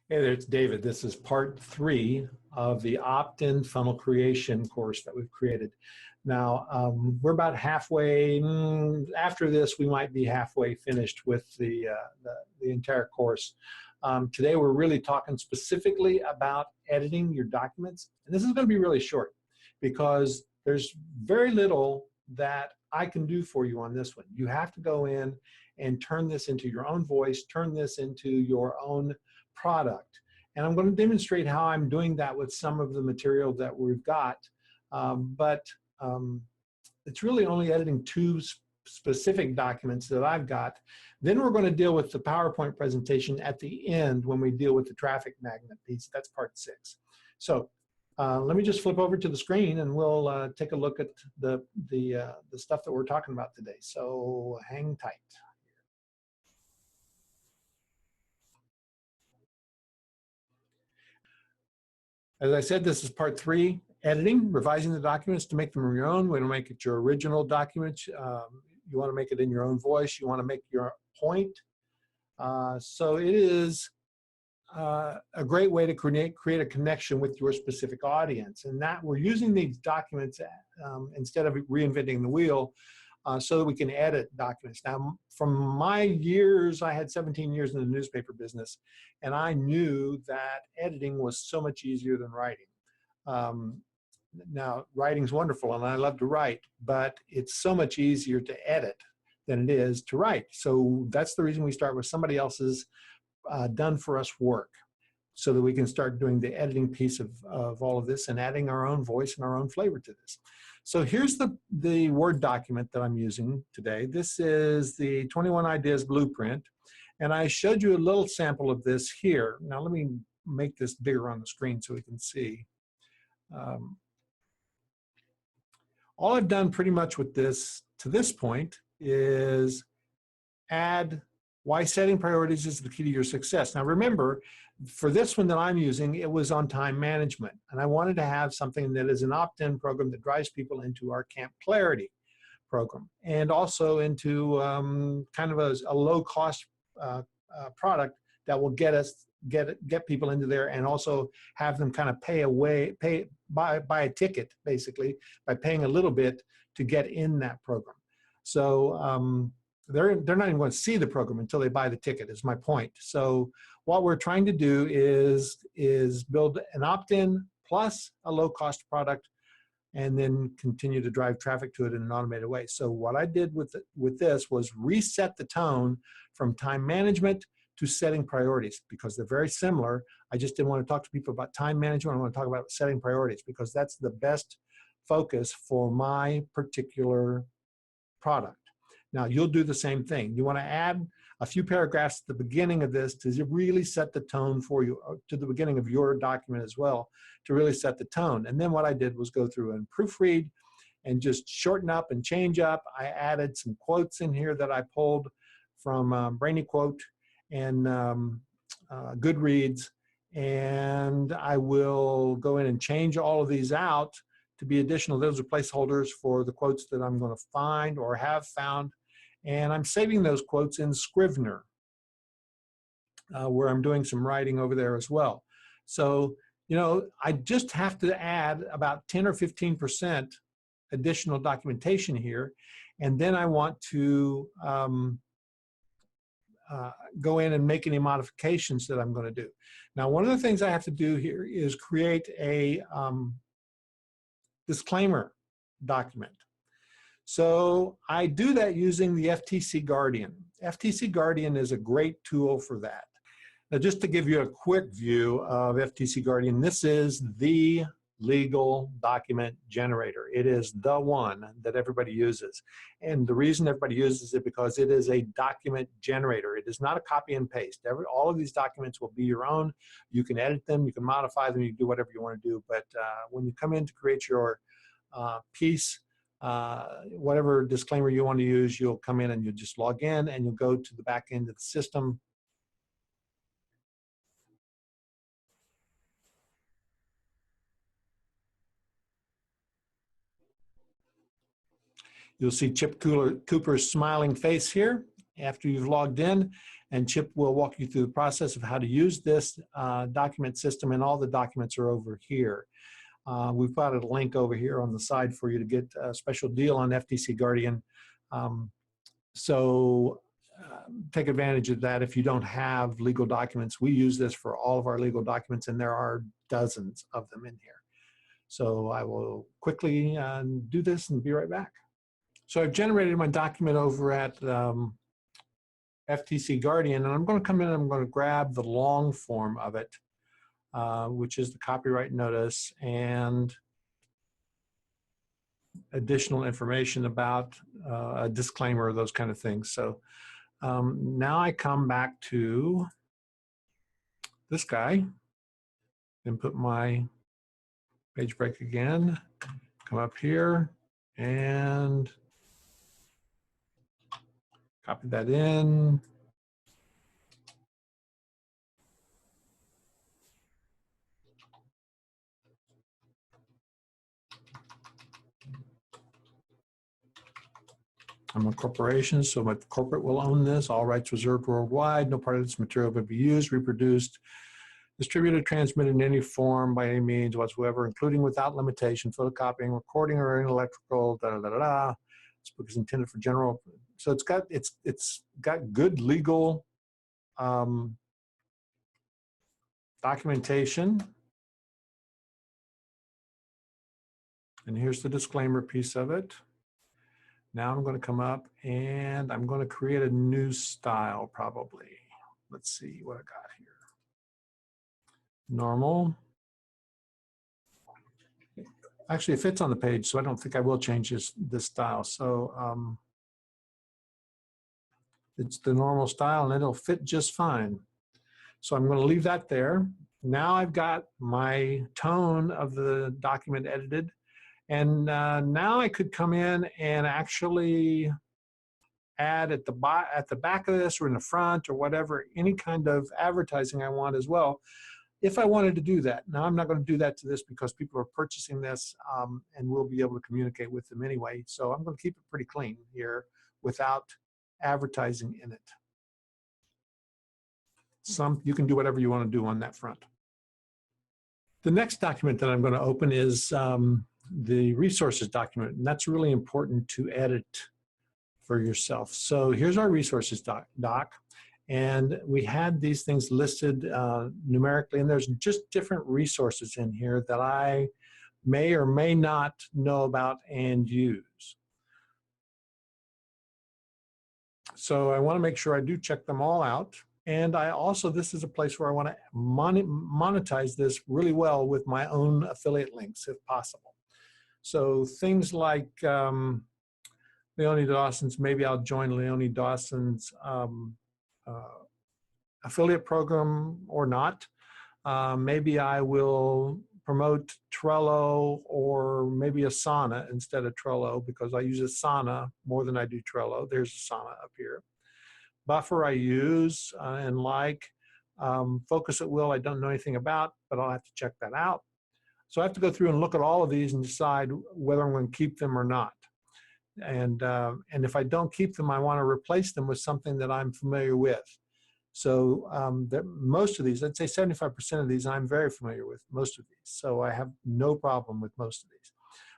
Hey there, it's David. This is part 3 of the opt-in funnel creation course that we've created. Now, we're about halfway, after this we might be halfway finished with the entire course. Today we're really talking specifically about editing your documents. And this is going to be really short because there's very little that I can do for you on this one. You have to go in and turn this into your own voice, turn this into your own product. And I'm going to demonstrate how I'm doing that with some of the material that we've got. It's really only editing 2 specific documents that I've got. Then we're going to deal with the PowerPoint presentation at the end when we deal with the traffic magnet piece. That's part 6. So let me just flip over to the screen and we'll take a look at the stuff that we're talking about today. So hang tight. As I said, this is part 3, editing, revising the documents to make them your own. We want to make it your original documents. You want to make it in your own voice. You want to make your point. So it is a great way to create a connection with your specific audience. And that we're using these documents instead of reinventing the wheel so that we can edit documents. Now, from my years, I had 17 years in the newspaper business, and I knew that editing was so much easier than writing. Now, writing's wonderful, and I love to write, but it's so much easier to edit than it is to write. So that's the reason we start with somebody else's done-for-us work, so that we can start doing the editing piece of all of this and adding our own voice and our own flavor to this. So here's the Word document that I'm using today. This is the 21 Ideas Blueprint, and I showed you a little sample of this here. Now let me make this bigger on the screen so we can see. All I've done pretty much with this to this point is add why setting priorities is the key to your success. Now remember, for this one that I'm using, it was on time management. And I wanted to have something that is an opt-in program that drives people into our Camp Clarity program. And also into kind of a low-cost product that will get people into there and also have them kind of buy a ticket, basically, by paying a little bit to get in that program. So they're not even going to see the program until they buy the ticket, is my point. So what we're trying to do is build an opt-in plus a low-cost product and then continue to drive traffic to it in an automated way. So what I did with this was reset the tone from time management to setting priorities, because they're very similar. I just didn't want to talk to people about time management. I want to talk about setting priorities, because that's the best focus for my particular product. Now, you'll do the same thing. You want to add a few paragraphs at the beginning of this to really set the tone for you, to the beginning of your document as well, to really set the tone. And then what I did was go through and proofread and just shorten up and change up. I added some quotes in here that I pulled from Brainy Quote and Goodreads. And I will go in and change all of these out to be additional. Those are placeholders for the quotes that I'm going to find or have found. And I'm saving those quotes in Scrivener, where I'm doing some writing over there as well. So, you know, I just have to add about 10 or 15% additional documentation here. And then I want to go in and make any modifications that I'm going to do. Now, one of the things I have to do here is create a disclaimer document. So I do that using the FTC Guardian. FTC Guardian is a great tool for that. Now, just to give you a quick view of FTC Guardian, this is the legal document generator. It is the one that everybody uses. And the reason everybody uses it because it is a document generator. It is not a copy and paste. All of these documents will be your own. You can edit them, you can modify them, you can do whatever you want to do. But when you come in to create your piece, whatever disclaimer you want to use, you'll come in and you'll just log in and you'll go to the back end of the system. You'll see Chip Cooper's smiling face here, after you've logged in, and Chip will walk you through the process of how to use this document system, and all the documents are over here. We've got a link over here on the side for you to get a special deal on FTC Guardian. So take advantage of that if you don't have legal documents. We use this for all of our legal documents, and there are dozens of them in here. So I will quickly do this and be right back. So I've generated my document over at FTC Guardian, and I'm going to come in and I'm going to grab the long form of it, which is the copyright notice and additional information about a disclaimer, those kind of things. So now I come back to this guy and put my page break again, come up here and copy that in. I'm a corporation, so my corporate will own this. All rights reserved worldwide. No part of this material will be used, reproduced, distributed, transmitted in any form by any means whatsoever, including without limitation, photocopying, recording, or electrical, da da da da. This book is intended for general. So it's got good legal documentation. And here's the disclaimer piece of it. Now I'm going to come up and I'm going to create a new style probably. Let's see what I got here. Normal. Actually, it fits on the page, so I don't think I will change this style. So it's the normal style and it'll fit just fine. So I'm going to leave that there. Now I've got my tone of the document edited. And now I could come in and actually add at the back of this or in the front or whatever, any kind of advertising I want as well, if I wanted to do that. Now I'm not going to do that to this because people are purchasing this and we'll be able to communicate with them anyway. So I'm going to keep it pretty clean here without advertising in it. You can do whatever you want to do on that front. The next document that I'm going to open is the resources document, and that's really important to edit for yourself. So here's our resources doc, and we had these things listed numerically, and there's just different resources in here that I may or may not know about and use. So I want to make sure I do check them all out. And I also, this is a place where I want to monetize this really well with my own affiliate links if possible. So things like Leonie Dawson's, maybe I'll join Leonie Dawson's affiliate program or not. Maybe I will promote Trello or maybe Asana instead of Trello because I use Asana more than I do Trello. There's Asana up here. Buffer I use and like. Focus at Will I don't know anything about, but I'll have to check that out. So I have to go through and look at all of these and decide whether I'm going to keep them or not. And if I don't keep them, I want to replace them with something that I'm familiar with. So most of these, I'd say 75% of these, I'm very familiar with most of these. So I have no problem with most of these.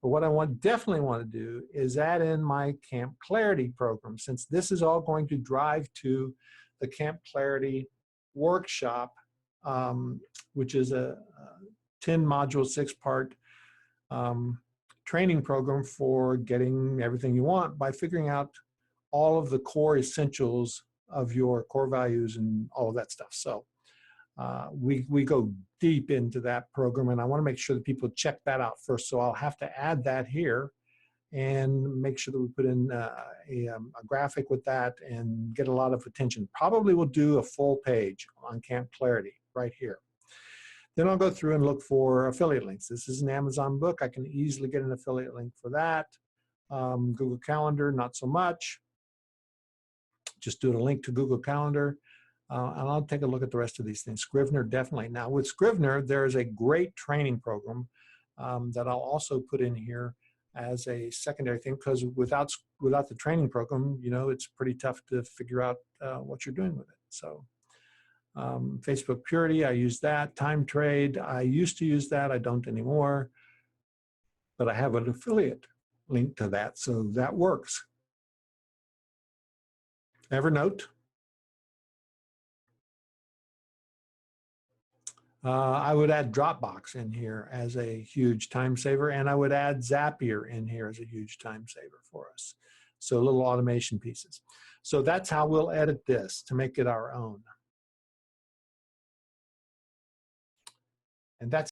But what I definitely want to do is add in my Camp Clarity program, since this is all going to drive to the Camp Clarity workshop, which is a 10-module, 6-part training program for getting everything you want by figuring out all of the core essentials of your core values and all of that stuff. So we go deep into that program, and I want to make sure that people check that out first. So I'll have to add that here and make sure that we put in a graphic with that and get a lot of attention. Probably we'll do a full page on Camp Clarity right here. Then I'll go through and look for affiliate links. This is an Amazon book. I can easily get an affiliate link for that. Google Calendar, not so much. Just do a link to Google Calendar. And I'll take a look at the rest of these things. Scrivener, definitely. Now with Scrivener, there is a great training program that I'll also put in here as a secondary thing, because without the training program, you know, it's pretty tough to figure out what you're doing with it. So Facebook Purity, I use that. Time Trade, I used to use that. I don't anymore, but I have an affiliate link to that, so that works. Evernote. I would add Dropbox in here as a huge time saver, and I would add Zapier in here as a huge time saver for us. So little automation pieces. So that's how we'll edit this to make it our own. And that's